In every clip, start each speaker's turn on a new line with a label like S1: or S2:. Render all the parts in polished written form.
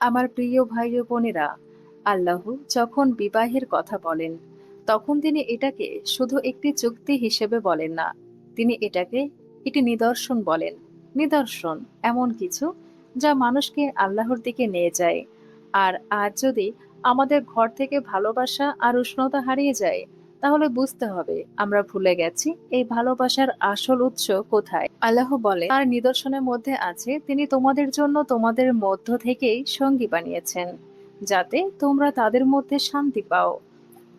S1: আমার প্রিয় ভাই ও বোনেরা, আল্লাহ যখন বিবাহের কথা বলেন তখন তিনি এটাকে শুধু একটি চুক্তি হিসেবে বলেন না, তিনি এটাকে একটি নিদর্শন বলেন। নিদর্শন এমন কিছু যা মানুষকে আল্লাহর দিকে নিয়ে যায়। আর আজ যদি আমাদের ঘর থেকে ভালোবাসা আর উষ্ণতা হারিয়ে যায়, তাহলে বুঝতে হবে আমরা ভুলে গেছি এই ভালোবাসার আসল উৎস কোথায়। আল্লাহ বলে তার নিদর্শনের মধ্যে আছে তিনি তোমাদের জন্য তোমাদের মধ্য থেকেই সঙ্গী বানিয়েছেন, যাতে তোমরা তাদের মধ্যে শান্তি পাও।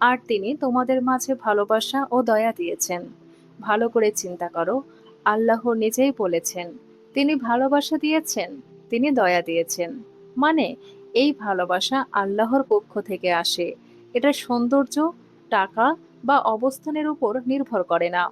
S1: আর তিনি তোমাদের মাঝে ভালোবাসা ও দয়া দিয়েছেন। ভালো করে চিন্তা করো, আল্লাহ নিজেই বলেছেন তিনি ভালোবাসা দিয়েছেন, তিনি দয়া দিয়েছেন। মানে এই ভালোবাসা আল্লাহর পক্ষ থেকে আসে। এটা সৌন্দর্য, টাকা বা অবস্থানের উপর নির্ভর করে না।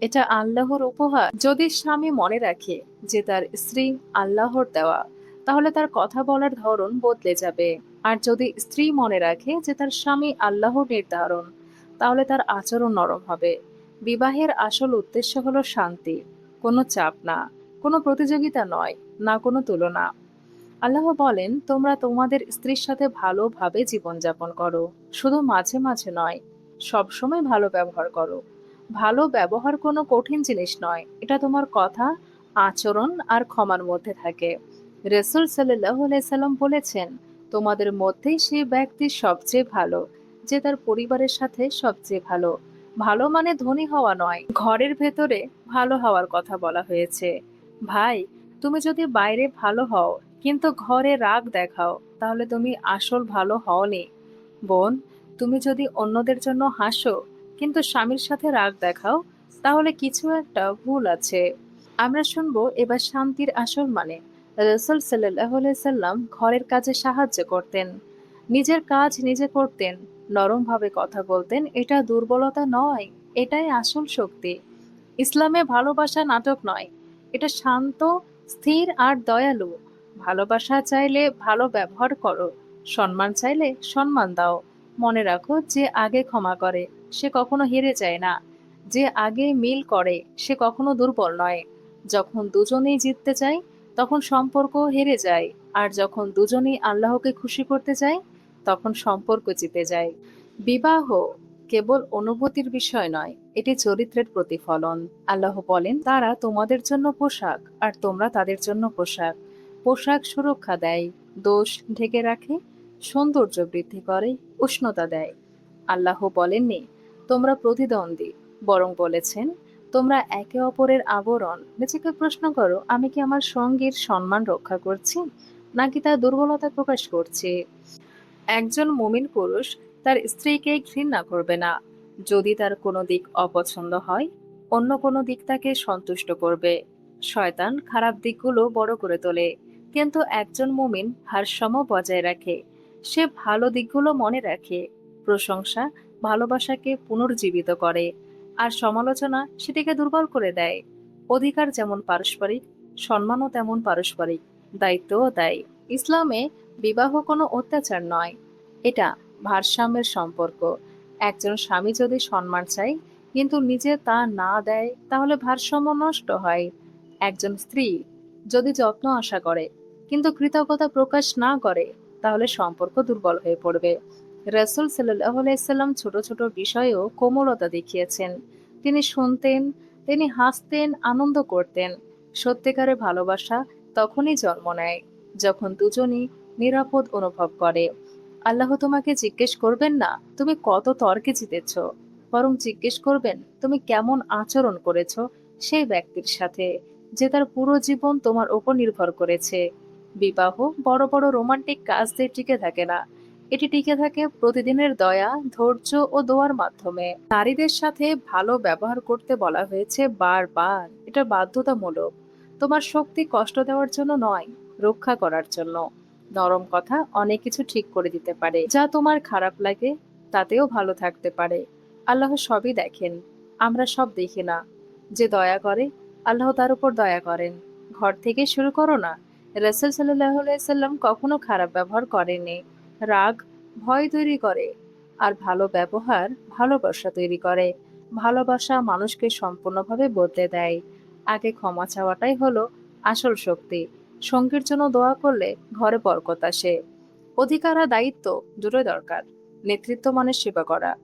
S1: এটা আল্লাহর উপহার। যদি স্বামী মনে রাখে যে তার স্ত্রী আল্লাহর দেওয়া, তাহলে তার কথা বলার ধরন বদলে যাবে। আর যদি স্ত্রী মনে রাখে যে তার স্বামী আল্লাহর নির্ধারণ, তাহলে তার আচরণ নরম হবে। বিবাহের আসল উদ্দেশ্য হলো শান্তি, কোনো চাপ না, কোনো প্রতিযোগিতা নয়, না কোনো তুলনা। আল্লাহ বলেন তোমরা তোমাদের স্ত্রীর সাথে ভালোভাবে জীবনযাপন করো, শুধু মাঝে মাঝে নয়, সব সময় ভালো ব্যবহার করো। ভালো ব্যবহার কোনো কঠিন জিনিস নয়, এটা তোমার কথা, আচরণ আর ক্ষমার মধ্যে থাকে। রসুল সাল্লাহ সাল্লাম বলেছেন তোমাদের মধ্যেই সেই ব্যক্তি সবচেয়ে ভালো যে তার পরিবারের সাথে সবচেয়ে ভালো। ভালো মানে ধনী হওয়া নয়, ঘরের ভেতরে ভালো হওয়ার কথা বলা হয়েছে। ভাই, তুমি যদি বাইরে ভালো হও কিন্তু ঘরে রাগ দেখাও, তাহলে তুমি আসল ভালো হওনি। বোন, তুমি যদি অন্যদের জন্য হাসো কিন্তু স্বামীর সাথে রাগ দেখাও, তাহলে কিছু একটা ভুল আছে। আমরা শুনবো এবার শান্তির আসল মানে। রসুল সাল্লাহ সাল্লাম ঘরের কাজে সাহায্য করতেন, নিজের কাজ নিজে করতেন, নরমভাবে কথা বলতেন। এটা দুর্বলতা নয়, এটাই আসল শক্তি। ইসলামে ভালোবাসা নাটক নয়, এটা শান্ত, স্থির আর দয়ালু। ভালোবাসা চাইলে ভালো ব্যবহার করো, সম্মান চাইলে সম্মান দাও। মনে রাখো যে আগে ক্ষমা করে সে কখনো হেরে যায় না, যে আগে মিল করে সে কখনো দুর্বল নয়। যখন দুজনেই জিততে চায় তখন সম্পর্ক হেরে যায়, আর যখন দুজনেই আল্লাহকে খুশি করতে চায় তখন সম্পর্ক জিতে যায়। বিবাহ কেবল অনুভূতির বিষয় নয়, এটি চরিত্রের প্রতিফলন। আল্লাহ বলেন তারা তোমাদের জন্য পোশাক আর তোমরা তাদের জন্য পোশাক। পোশাক সুরক্ষা দেয়, দোষ ঢেকে রাখে, সৌন্দর্য বৃদ্ধি করে, উষ্ণতা দেয়। আল্লাহ বলেননি তোমরা প্রতিদ্বন্দ্বী, বরং বলেছেন তোমরা একে অপরের আবরণ। নিজেকে প্রশ্ন করো, আমি কি আমার সঙ্গীর সম্মান রক্ষা করছি, নাকি তার দুর্বলতা প্রকাশ করছি? একজন মুমিন পুরুষ তার স্ত্রীকে ঘৃণা করবে না। যদি তার কোনো দিক অপছন্দ হয়, অন্য কোনো দিক তাকে সন্তুষ্ট করবে। শয়তান খারাপ দিকগুলো বড় করে তোলে, কিন্তু একজন মুমিন ভারসাম্য বজায় রাখে। সে ভালো দিকগুলো মনে রাখে। প্রশংসা ভালোবাসাকে পুনর্জীবিত করে, আর সমালোচনা সেটিকে দুর্বল করে দেয়। অধিকার যেমন পারস্পরিক, সম্মানও তেমন পারস্পরিক, দায়িত্বও তাই। ইসলামে বিবাহ কোনো অত্যাচার নয়, এটা ভারসাম্যের সম্পর্ক। একজন স্বামী যদি সম্মান চায় কিন্তু নিজে তা না দেয়, তাহলে ভারসাম্য নষ্ট হয়। একজন স্ত্রী যদি যত্ন আশা করে কিন্তু কৃতজ্ঞতা প্রকাশ না করে, তাহলে সম্পর্ক দুর্বল হয়ে পড়বে। রাসূল সাল্লাল্লাহু আলাইহি সাল্লাম ছোট ছোট বিষয়েও কোমলতা দেখিয়েছেন। তিনি শুনতেন, তিনি হাসতেন, আনন্দ করতেন। সত্যিকারের ভালোবাসা তখনই জন্ম নেয় যখন দুজনই নিরাপদ অনুভব করে। আল্লাহ তোমাকে জিজ্ঞেস করবেন না তুমি কত তর্কে জিতেছ, বরং জিজ্ঞেস করবেন তুমি কেমন আচরণ করেছ সেই ব্যক্তির সাথে যে তার পুরো জীবন তোমার উপর নির্ভর করেছে। বিবাহ বড় বড় রোমান্টিক কাজ দিয়ে টিকে থাকে না, এটি টিকে থাকে প্রতিদিনের দয়া, ধৈর্য ও দোয়ার মাধ্যমে। নারীদের সাথে ভালো ব্যবহার করতে বলা হয়েছে বারবার, এটা বাধ্যতামূলক। তোমার শক্তি কষ্ট দেওয়ার জন্য নয়, রক্ষা করার জন্য। নরম কথা অনেক কিছু ঠিক করে দিতে পারে, যা তোমার খারাপ লাগে তাতেও ভালো থাকতে পারে। আল্লাহ সবই দেখেন, আমরা সব দেখি না। যে দয়া করে আল্লাহ তার উপর দয়া করেন। ঘর থেকে শুরু করো না। রাসূল সাল্লাল্লাহু আলাইহি সাল্লাম কখনো খারাপ ব্যবহার করেননি। রাগ ভয় তৈরি করে, আর ভালো ব্যবহার ভালোবাসা তৈরি করে। ভালোবাসা মানুষকে সম্পূর্ণভাবে বদলে দেয়। আগে ক্ষমা চাওয়াটাই হলো আসল শক্তি। সঙ্গীর জন্য দোয়া করলে ঘরে বরকত আসে। অধিকার আর দায়িত্ব দুটোই দরকার। নেতৃত্ব মানে সেবা করা।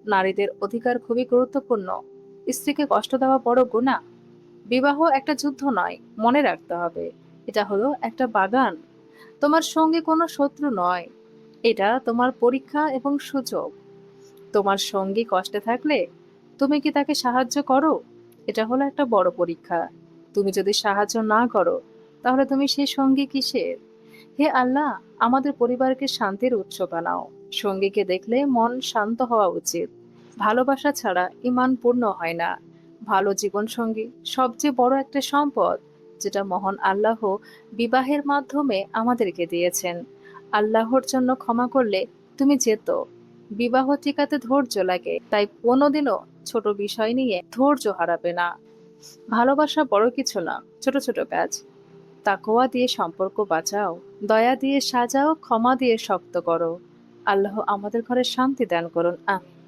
S1: নারীদের অধিকার খুবই গুরুত্বপূর্ণ। স্ত্রীকে কষ্ট দেওয়া বড় গুনাহ। বিবাহ একটা যুদ্ধ নয়, মনে রাখতে হবে। এটা হলো একটা বাগান। তোমার সঙ্গে কোনো শত্রু নয়, এটা তোমার পরীক্ষা এবং সুযোগ। তোমার সঙ্গী কষ্টে থাকলে তুমি কি তাকে সাহায্য করো? এটা হলো একটা বড় পরীক্ষা। তুমি যদি সাহায্য না করো, তাহলে তুমি সেই সঙ্গী কিসের? হে আল্লাহ, আমাদের পরিবারকে শান্তির উৎস বানাও। সঙ্গীকে দেখলে মন শান্ত হওয়া উচিত। ভালোবাসা ছাড়া ঈমান পূর্ণ হয় না। ভালো জীবন সঙ্গী সবচেয়ে বড় একটা সম্পদ, যেটা মহান আল্লাহ বিবাহের মাধ্যমে আমাদেরকে দিয়েছেন। আল্লাহর জন্য ক্ষমা করলে তুমি যেত। বিবাহ টিকাতে ধৈর্য লাগে, তাই কোনোদিনও ছোট বিষয় নিয়ে ধৈর্য হারাবে না। ভালোবাসা বড় কিছু না, ছোট ছোট কাজ। তাকওয়া দিয়ে সম্পর্ক বাঁচাও, দয়া দিয়ে সাজাও, ক্ষমা দিয়ে শক্ত করো। আল্লাহ আমাদের ঘরে শান্তি দান করুন। আমিন।